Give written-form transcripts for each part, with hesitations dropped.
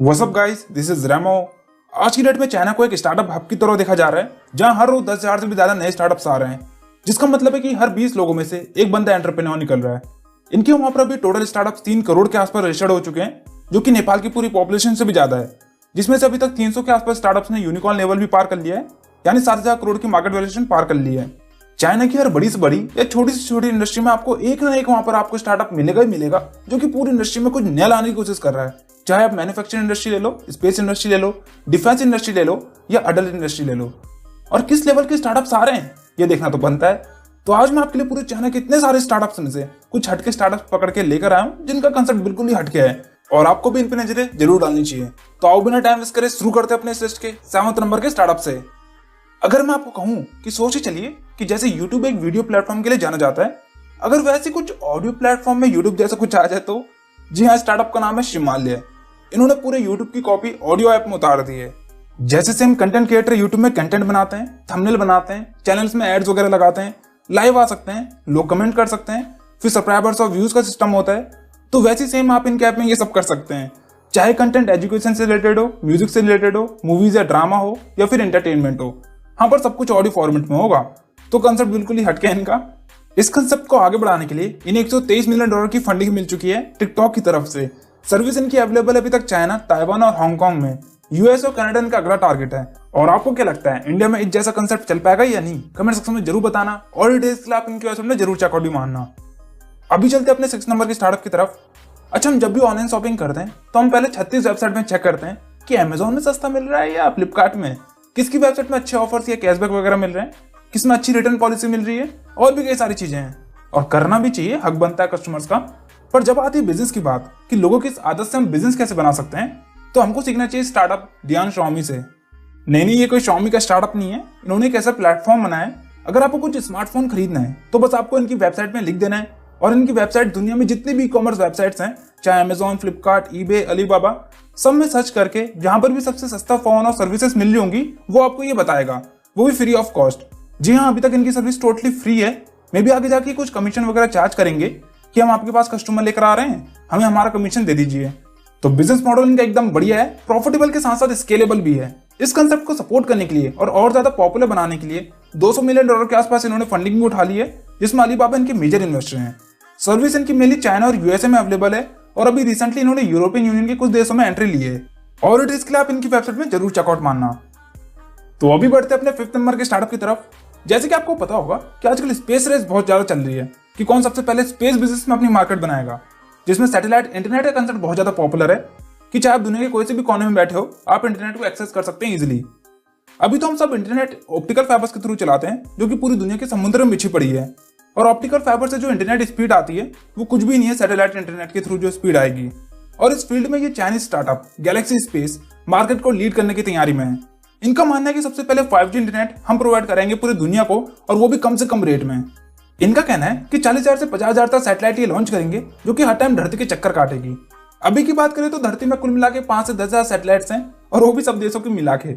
What's up guys, this is Remo. आज की date में चाइना को एक स्टार्टअप हब की तरह देखा जा रहा है, जहां हर रोज 10,000 से भी ज्यादा नए स्टार्टअप्स आ रहे हैं, जिसका मतलब है कि हर 20 लोगों में से एक बंदा एंटरप्रेन्योर निकल रहा है। इनके वहां पर अभी टोटल स्टार्टअप्स 3 करोड़ के आसपास रजिस्टर्ड हो चुके हैं, जो कि नेपाल की पूरी पॉपुलेशन से भी ज्यादा है। जिसमें से अभी तक 300 के आसपास स्टार्टअप्स ने यूनिकॉर्न लेवल भी पार कर लिया है, यानी 7,000 करोड़ की मार्केट वैल्यूएशन पार कर ली है। चाइना की हर बड़ी से बड़ी या छोटी से छोटी इंडस्ट्री में आपको एक ना एक वहां पर आपको स्टार्टअप मिलेगा ही मिलेगा, जो कि पूरी इंडस्ट्री में कुछ नया लाने की कोशिश कर रहा है। चाहे आप मैन्युफैक्चरिंग इंडस्ट्री ले लो, स्पेस इंडस्ट्री ले लो, डिफेंस इंडस्ट्री ले लो या अडल्ट इंडस्ट्री ले लो, और किस लेवल के स्टार्टअप्स आ रहे हैं ये देखना तो बनता है। तो आज मैं आपके लिए पूरे चाइना के इतने सारे स्टार्टअप्स में से कुछ हटके स्टार्टअप्स पकड़ के लेकर आया हूं, जिनका कंसेप्ट बिल्कुल ही हटके है और आपको भी इन पे नजरें जरूर डालनी चाहिए। तो आओ बिना टाइम वेस्ट करे शुरू करते हैं अपने इस लिस्ट के 7वें नंबर के स्टार्टअप से। अगर मैं आपको कहूं कि सोच ही चलिए कि जैसे YouTube एक वीडियो प्लेटफॉर्म के लिए जाना जाता है, अगर वैसे कुछ ऑडियो प्लेटफॉर्म में YouTube जैसा कुछ आ जाए तो जी हाँ, स्टार्टअप का नाम है शिमालय। इन्होंने पूरे YouTube की कॉपी ऑडियो ऐप में उतार दी है। जैसे सेम कंटेंट क्रिएटर YouTube में कंटेंट बनाते हैं, थंबनेल बनाते हैं, चैनल्स में एड्स वगैरह लगाते हैं, लाइव आ सकते हैं, लोग कमेंट कर सकते हैं, फिर सब्सक्राइबर्स और व्यूज का सिस्टम होता है, तो वैसे सेम आप इनके ऐप में ये सब कर सकते हैं। चाहे कंटेंट एजुकेशन से रिलेटेड हो, म्यूजिक से रिलेटेड हो, मूवीज या ड्रामा हो या फिर एंटरटेनमेंट हो, हाँ पर सब कुछ ऑडियो फॉर्मेट में होगा। तो कंसेप्ट बिल्कुल ही हटके है इनका। इस कंसेप्ट को आगे बढ़ाने के लिए इन्हें $123 मिलियन की फंडिंग मिल चुकी है टिकटॉक की तरफ से। सर्विस इनकी अवेलेबल है अभी तक चाइना, ताइवान और हांगकांग में। यूएस और कनाडा इनका अगला टारगेट है। और आपको क्या लगता है, इंडिया में इस जैसा कंसेप्ट चल पाएगा या नहीं? कमेंट सेक्शन में जरूर बताना और डिटेल्स के लिए आप इनकी वेबसाइट में जरूर चेकआउट भी मारना। अभी चलते अपने 6 नंबर के स्टार्टअप की तरफ। अच्छा, हम जब भी ऑनलाइन शॉपिंग करते हैं तो हम पहले 36 वेबसाइट में चेक करते हैं कि अमेजोन में सस्ता मिल रहा है या फ्लिपकार्ट में, किसकी वेबसाइट में अच्छे ऑफर्स या कैशबैक वगैरह मिल रहे हैं, किसमें अच्छी रिटर्न पॉलिसी मिल रही है, और भी कई सारी चीजें हैं। और करना भी चाहिए, हक बनता है कस्टमर्स का। पर जब आती है बिजनेस की बात कि लोगों की इस आदत से हम बिजनेस कैसे बना सकते हैं, तो हमको सीखना चाहिए स्टार्टअप डियान शाओमी से। नहीं, ये कोई शाओमी का स्टार्टअप नहीं है। इन्होंने एक ऐसा प्लेटफॉर्म बनाया है, अगर आपको कुछ स्मार्टफोन खरीदना है तो बस आपको इनकी वेबसाइट में लिख देना है और इनकी वेबसाइट दुनिया में जितनी भी ई कॉमर्स वेबसाइट्स हैं, चाहे अमेजोन, फ्लिपकार्ट, ईबे, अलीबाबा, सब में सर्च करके जहां पर भी सबसे सस्ता फोन और सर्विसेज मिल रही होंगी वो आपको ये बताएगा, वो भी फ्री ऑफ कॉस्ट। जी हाँ, अभी तक इनकी सर्विस टोटली फ्री है। मे भी आगे जाके कुछ कमीशन वगैरह चार्ज करेंगे कि हम आपके पास कस्टमर लेकर आ रहे हैं, हमें हमारा कमीशन दे दीजिए। तो बिजनेस मॉडल इनका एकदम बढ़िया है, प्रॉफिटेबल के साथ साथ स्केलेबल भी है। इस कंसेप्ट को सपोर्ट करने के लिए और ज्यादा पॉपुलर बनाने के लिए $200 मिलियन के आसपास इन्होंने फंडिंग भी उठा ली है, जिसमें अलीबाबा इनके मेजर इन्वेस्टर हैं। सर्विस इनकी मेनली चाइना और यूएसए में अवेलेबल है और अभी रिसेंटली इन्होंने यूरोपियन यूनियन के कुछ देशों में एंट्री ली है। और डिटेल्स के लिए आप इनकी वेबसाइट में जरूर चेकआउट मानना। तो अभी बढ़ते अपने 5th नंबर के स्टार्टअप की तरफ। जैसे कि आपको पता होगा कि आजकल स्पेस रेस बहुत ज्यादा चल रही है कि कौन सबसे पहले स्पेस बिजनेस में अपनी मार्केट बनाएगा, जिसमें सैटेलाइट इंटरनेट का कंसेप्ट बहुत ज्यादा पॉपुलर है कि चाहे आप दुनिया के कोई से भी कोने में बैठे हो, आप इंटरनेट को एक्सेस कर सकते हैं इजिली। अभी तो हम सब इंटरनेट ऑप्टिकल फाइबर्स के थ्रू चलाते हैं, जो कि पूरी दुनिया के समुद्र में बिछी पड़ी है। और ऑप्टिकल फाइबर से जो इंटरनेट स्पीड आती है वो कुछ भी नहीं है सैटेलाइट इंटरनेट के थ्रू जो स्पीड आएगी। और इस फील्ड में ये Chinese startup Galaxy space market को लीड करने की तैयारी में है। इनका मानना है कि सबसे पहले 5G इंटरनेट हम प्रोवाइड करेंगे पूरी दुनिया को, और वो भी कम से कम रेट में। इनका कहना है कि 40,000 से 50,000 तक सैटेलाइट ये लॉन्च करेंगे, जो कि हर टाइम धरती के चक्कर काटेगी। अभी की बात करें तो धरती में कुल मिला के 5 से 10,000 सैटेलाइट्स हैं, और वो भी सब देशों के मिला के।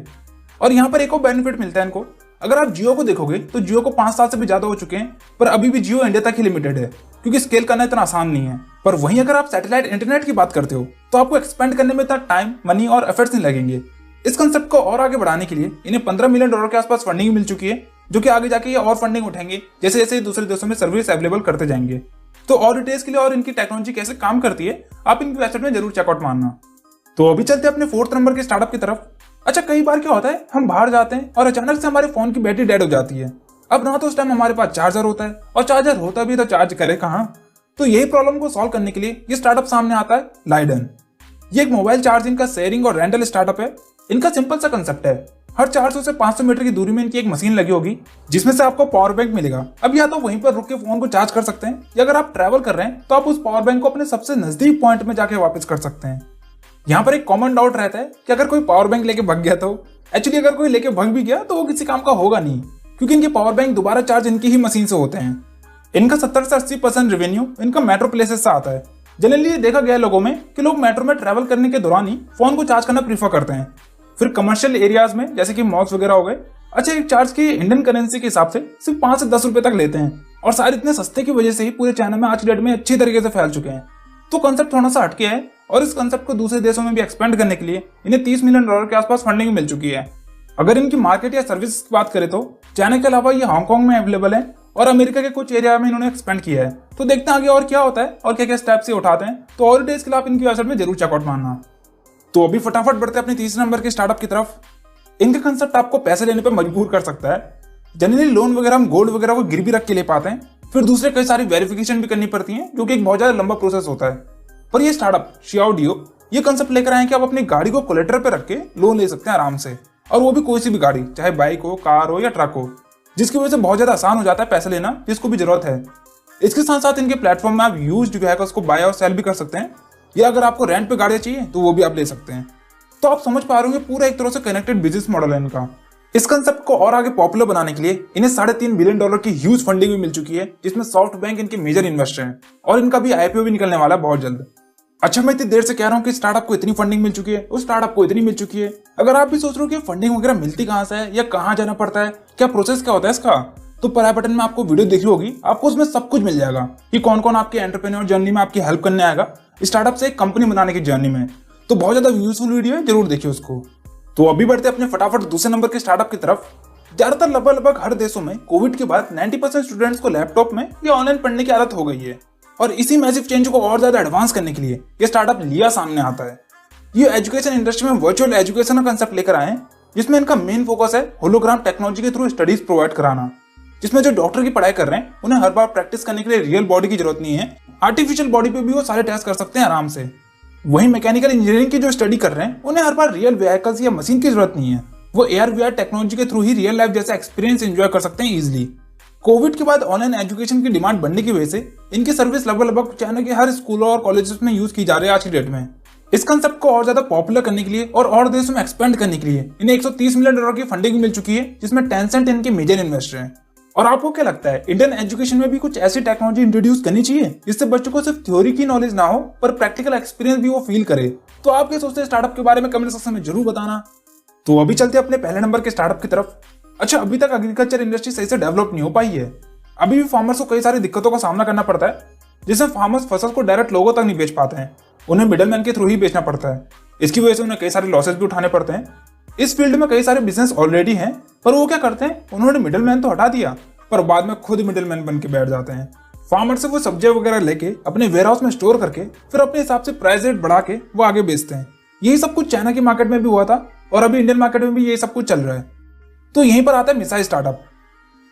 और यहाँ पर एक और बेनिफिट मिलता है इनको। अगर आप जियो को देखोगे तो जियो को 5 साल से भी ज्यादा हो चुके हैं, पर अभी भी जियो इंडिया तक ही लिमिटेड है, क्योंकि स्केल करना इतना आसान नहीं है। पर वहीं अगर आप सैटेलाइट इंटरनेट की बात करते हो तो आपको एक्सपेंड करने में इतना टाइम, मनी और एफर्ट्स नहीं लगेंगे। इस कंसेप्ट को और आगे बढ़ाने के लिए इन्हें $15 मिलियन के आसपास फंडिंग मिल चुकी है, जो कि आगे जाके ये और फंडिंग उठाएंगे जैसे जैसे दूसरे देशों में सर्विस अवेलेबल करते जाएंगे। तो और डिटेल्स के लिए और इनकी टेक्नोलॉजी कैसे काम करती है आप इनकी वेबसाइट में जरूर चेकआउट मारना। तो अभी चलते अपने 4th नंबर के स्टार्टअप की तरफ। अच्छा, कई बार क्या होता है, हम बाहर जाते हैं और अचानक से हमारे फोन की बैटरी डेड हो जाती है। अब ना तो उस टाइम हमारे पास चार्जर होता है, और चार्जर होता भी तो चार्ज करे कहाँ। तो यही प्रॉब्लम को सॉल्व करने के लिए ये स्टार्टअप सामने आता है, लाइडन। ये एक मोबाइल चार्जिंग का शेयरिंग और रेंटल स्टार्टअप है। इनका सिंपल सा कंसेप्ट है, हर 400 से 500 मीटर की दूरी में इनकी एक मशीन लगी होगी, जिसमें से आपको पावर बैंक मिलेगा। अब या तो वहीं पर रुक के फोन को चार्ज कर सकते हैं, या अगर आप ट्रैवल कर रहे हैं तो आप उस पावर बैंक को अपने सबसे नजदीक पॉइंट में जाके वापस कर सकते हैं। यहाँ पर एक कॉमन डाउट रहता है कि अगर कोई पावर बैंक लेके भग गया तो एक्चुअली अगर कोई लेके भग भी गया तो वो किसी काम का होगा नहीं, क्योंकि इनके पावर बैंक दोबारा चार्ज इनकी ही मशीन से होते हैं। इनका 70 से 80% रेवेन्यू इनका मेट्रो प्लेसेस से आता है। जनरली ये देखा गया लोगों में कि लोग मेट्रो में ट्रैवल करने के दौरान ही फोन को चार्ज करना प्रीफर करते हैं। फिर कमर्शियल एरियाज में जैसे कि मॉल्स वगैरह हो गए, अच्छा एक चार्ज की इंडियन करेंसी के हिसाब से सिर्फ 5 से 10 रुपए तक लेते हैं, और शायद इतने सस्ते की वजह से ही पूरे चाइना में आज की डेट में अच्छी तरीके से फैल चुके हैं। तो कंसेप्ट थोड़ा सा हटके है और इस कंसेप्ट को दूसरे देशों में भी एक्सपेंड करने के लिए इन्हें $30 मिलियन के आसपास फंडिंग मिल चुकी है। अगर इनकी मार्केट या सर्विस की बात करें तो चाइना के अलावा ये हांगकांग में अवेलेबल है और अमेरिका के कुछ एरिया में इन्होंने एक्सपेंड किया है। तो देखते हैं आगे और क्या होता है और क्या क्या स्टेप्स ये उठाते हैं। तो और डिटेल्स के लिए आप इनकी वेबसाइट में जरूर चेकआउट मारना। तो अभी फटाफट बढ़ते हैं अपने तीसरे नंबर के स्टार्टअप की तरफ। इनका कंसेप्ट आपको पैसे लेने पर मजबूर कर सकता है। जनरली लोन वगैरह हम गोल्ड वगैरह को गिरवी रख के ले पाते हैं, फिर दूसरे कई सारी वेरिफिकेशन भी करनी पड़ती है, जो कि एक बहुत ज्यादा लंबा प्रोसेस होता है। पर ये स्टार्टअप शियाओडियो ये कंसेप्ट लेकर आए कि आप अपनी गाड़ी को कोलेटरल पे रख के लोन ले सकते हैं आराम से, और वो भी कोई सी भी गाड़ी, चाहे बाइक हो, कार हो या ट्रक हो, जिसकी वजह से बहुत ज्यादा आसान हो जाता है पैसे लेना जिसको भी जरूरत है। इसके साथ साथ इनके प्लेटफॉर्म में आप यूज्ड व्हीकल्स को बाय और सेल भी कर सकते हैं, या अगर आपको रेंट पे गाड़ियां चाहिए तो वो भी आप ले सकते हैं। तो आप समझ पा रहे होंगे पूरा एक तरह से कनेक्टेड बिजनेस मॉडल है इनका। इस कंसेप्ट को और आगे पॉपुलर बनाने के लिए इन्हें $3.5 बिलियन की ह्यूज फंडिंग भी मिल चुकी है, जिसमें सॉफ्ट बैंक इनके मेजर इन्वेस्टर हैं और इनका भी आईपीओ भी निकलने वाला है बहुत जल्द। अच्छा, मैं इतनी देर से कह रहा हूँ कि स्टार्टअप को इतनी फंडिंग मिल चुकी है, उस स्टार्टअप को इतनी मिल चुकी है। अगर आप भी सोच रहे हो कि फंडिंग वगैरह मिलती कहाँ से है या कहाँ जाना पड़ता है, क्या प्रोसेस क्या होता है इसका, तो पराया बटन में आपको वीडियो दिख रही होगी, आपको उसमें सब कुछ मिल जाएगा कि कौन कौन आपके एंटरप्रेन्योर जर्नी में आपकी हेल्प करने आएगा स्टार्टअप से एक कंपनी बनाने की जर्नी में। तो बहुत ज्यादा यूजफुल वीडियो है, जरूर देखिए उसको। तो अभी बढ़ते अपने फटाफट दूसरे नंबर के स्टार्टअप की तरफ। ज्यादातर लगभग हर देशों में कोविड के बाद 90% स्टूडेंट्स को लैपटॉप में या ऑनलाइन पढ़ने की आदत हो गई है, और इसी मैसिव चेंज को और ज्यादा एडवांस करने के लिए ये स्टार्टअप लिया सामने आता है। ये एजुकेशन इंडस्ट्री में वर्चुअल एजुकेशन का कंसेप्ट लेकर आए हैं, जिसमें इनका मेन फोकस है होलोग्राम टेक्नोलॉजी के थ्रू स्टडीज प्रोवाइड कराना, जिसमें जो डॉक्टर की पढ़ाई कर रहे हैं उन्हें हर बार प्रैक्टिस करने के लिए रियल बॉडी की जरूरत नहीं है, आर्टिफिशियल बॉडी पे भी वो सारे टेस्ट कर सकते हैं आराम से। वहीं मैकेनिकल इंजीनियरिंग की जो स्टडी कर रहे हैं उन्हें हर बार रियल व्हीकल्स या मशीन की जरूरत नहीं है, वो एआर वीआर टेक्नोलॉजी के थ्रू ही रियल लाइफ जैसा एक्सपीरियंस एंजॉय कर सकते हैं इजीली। कोविड के बाद ऑनलाइन एजुकेशन की डिमांड बढ़ने की वजह से इनकी सर्विस लगभग चाइना के हर स्कूलों और कॉलेजेस में यूज की जा रही है आज की डेट में। इस कंसेप्ट को और ज्यादा पॉपुलर करने के लिए और देशों में एक्सपेंड करने के लिए इन्हें $130 मिलियन की फंडिंग मिल चुकी है, जिसमें टेंसेंट इनके मेजर इन्वेस्टर हैं। और आपको क्या लगता है, इंडियन एजुकेशन में भी कुछ ऐसी टेक्नोलॉजी इंट्रोड्यूस करनी चाहिए जिससे बच्चों को सिर्फ थ्योरी की नॉलेज ना हो पर प्रैक्टिकल एक्सपीरियंस भी वो फील करे? तो आप क्या सोचते हैं स्टार्टअप के बारे में कमेंट सेक्शन में जरूर बताना। तो अभी चलते हैं अपने पहले नंबर के स्टार्टअप की तरफ। अच्छा, अभी तक एग्रीकल्चर इंडस्ट्री सही से डेवलप नहीं हो पाई है। अभी भी फार्मर्स को कई सारी दिक्कतों का सामना करना पड़ता है, जिसमें फार्मर्स फसल को डायरेक्ट लोगों तक नहीं बेच पाते हैं, उन्हें मिडलमैन के थ्रू ही बेचना पड़ता है। इसकी वजह से उन्हें कई सारे लॉसेस भी उठाने पड़ते हैं। इस फील्ड में कई सारे बिजनेस ऑलरेडी हैं, पर वो क्या करते हैं, उन्होंने मिडलमैन तो हटा दिया पर बाद में खुद मिडलमैन बन के बैठ जाते हैं। फार्मर से वो सब्जियां वगैरह लेके अपने वेयरहाउस में स्टोर करके फिर अपने हिसाब से प्राइस रेट बढ़ा के वो आगे बेचते हैं। यही सब कुछ चाइना की मार्केट में भी हुआ था और अभी इंडियन मार्केट में भी यही सब कुछ चल रहा है। तो यहीं पर आता है मिसाई स्टार्टअप।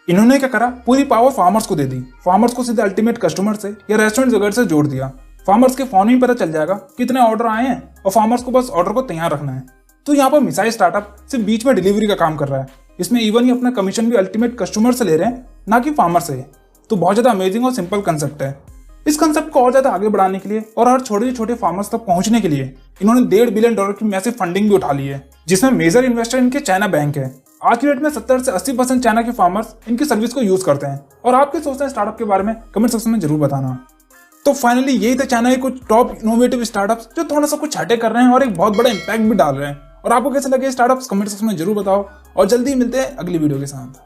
इन्होंने क्या करा, पूरी पावर फार्मर्स को दे दी। फार्मर्स को सीधे अल्टीमेट कस्टमर से या रेस्टोरेंट वगैरह से जोड़ दिया। फार्मर्स के फोन में पता चल जाएगा कितने ऑर्डर आए हैं और फार्मर्स को बस ऑर्डर को तैयार रखना है। तो यहाँ पर मिसाई स्टार्टअप सिर्फ बीच में डिलीवरी का काम कर रहा है। इसमें इवन ही अपना कमीशन भी अल्टीमेट कस्टमर से ले रहे हैं, ना कि फार्मर से। तो बहुत ज्यादा अमेजिंग और सिंपल कंसेप्ट है। इस कंसेप्ट को और ज्यादा आगे बढ़ाने के लिए और हर छोटे छोटे फार्मर्स तक पहुंचने के लिए इन्होंने $1.5 बिलियन की मैसिव फंडिंग भी उठा ली है, जिसमें मेजर इन्वेस्टर इनके चाइना बैंक है। आज की डेट में 70 से 80% चाइना के फार्मर्स इनकी सर्विस को यूज करते हैं। और आप क्या सोचते हैं स्टार्टअप के बारे में कमेंट सेक्शन में जरूर बताना। तो फाइनली यही था चाइना के कुछ टॉप इनोवेटिव स्टार्टअप्स जो थोड़ा सा कुछ हटे कर रहे हैं और एक बहुत बड़ा इंपैक्ट भी डाल रहे हैं। और आपको कैसे लगे स्टार्टअप्स कमेंट सेक्शन में जरूर बताओ, और जल्दी मिलते हैं अगली वीडियो के साथ।